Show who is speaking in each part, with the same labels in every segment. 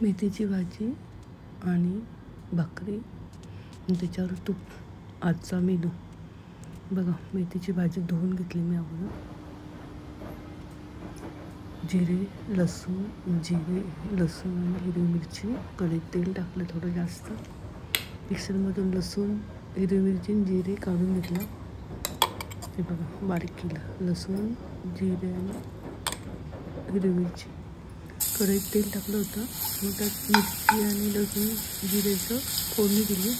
Speaker 1: मेथीची भाजी आणि भाकरी आणि त्याच्यावर तूप आजचा मेनू बघा. मेथीची भाजी धुवून घेतली मी अगोदर. जिरे लसूण आणि हिरवी मिरची, कढईत तेल टाकलं थोडं जास्त. मिक्सरमधून लसूण, हिरवी मिरची आणि जिरे काढून घेतलं. हे बघा बारीक केलं. लसूण, जिरे आणि हिरवी मिरची. कढईत तेल टाकलं होतं. मग त्यात मिरची आणि लसूण जिरेचं फोडणी दिली.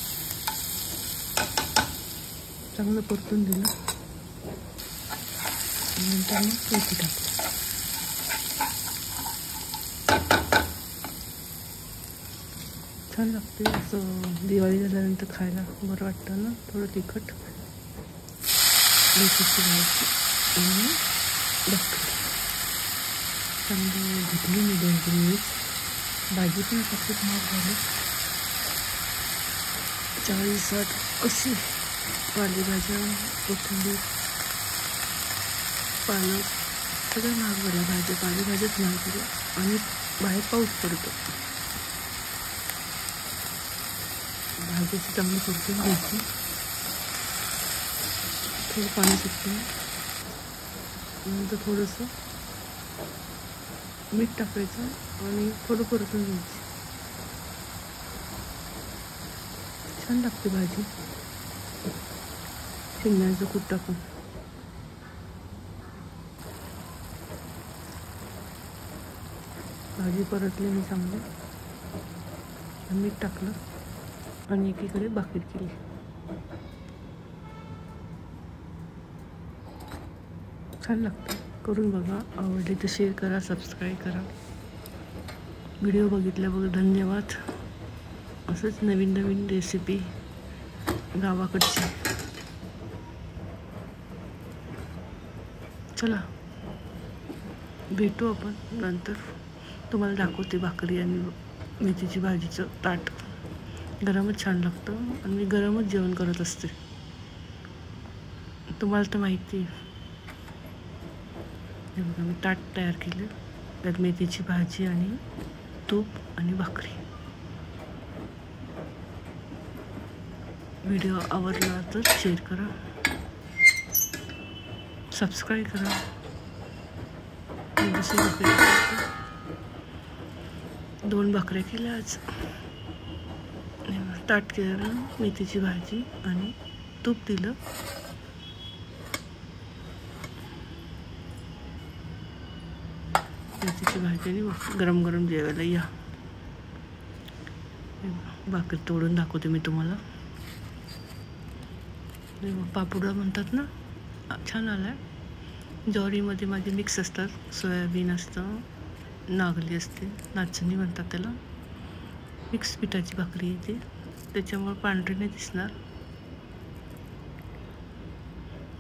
Speaker 1: चांगलं परतून दिलं. नंतर मग मेथी टाकली. छान लागते असं. दिवाळी झाल्यानंतर खायला बरं वाटतं ना. थोडं तिखट. मेथीची भाजी आणि भाकरी चांगली घेतली मी 2-3 मिनिट. भाजी पण खूप महाग झाली. 40-60 पालेभाज्या, कोथिंबीर, पालक सगळं महाग झालं. पालेभाज्याच महाग झाल्या आणि बाहेर पाऊस पडतो. भाजीची चांगली परतून घ्यायची. थोडं पाणी सुटतं. नंतर थोडंसं मीठ टाकायचं आणि थोडं परतून घ्यायची. छान लागते भाजी. शेंगदाण्याचं कूट टाकून. भाजी परतली मी चांगलं. मीठ टाकलं आणि एकीकडे भाकरी केली. छान लागतं. करून बघा. आवडले तर शेअर करा, सबस्क्राईब करा. व्हिडिओ बघितल्याबद्दल धन्यवाद. असंच नवीन नवीन रेसिपी गावाकडची. चला भेटू आपण नंतर. तुम्हाला दाखवते भाकरी आणि मेथीची भाजीचं ताट. गरमच छान लागतं आणि मी गरमच जेवण करत असते. तुम्हाला तर माहिती आहे. हे बघा मी ताट तयार केलं. त्यात मेथीची भाजी आणि तूप आणि भाकरी. व्हिडिओ आवडला तर शेअर करा, सबस्क्राईब करा. दुसरी भाकरी 2 भाकऱ्या केल्या आज. ताट केलं. मेथीची भाजी आणि तूप दिलं. मेथीची भाजी आणि गरम गरम जेवायला या. भाकरी तोडून दाखवते मी तुम्हाला. पापुडा म्हणतात ना. छान आलाय. ज्वारीमध्ये माझे मिक्स असतात. सोयाबीन असतं, नागली असते, नाचणी म्हणतात त्याला. मिक्स पिठाची भाकरी येते. त्याच्यामुळे पांढरी नाही दिसणार.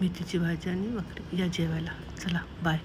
Speaker 1: मेथीची भाजी आणि भाकरी या जेवायला. चला बाय.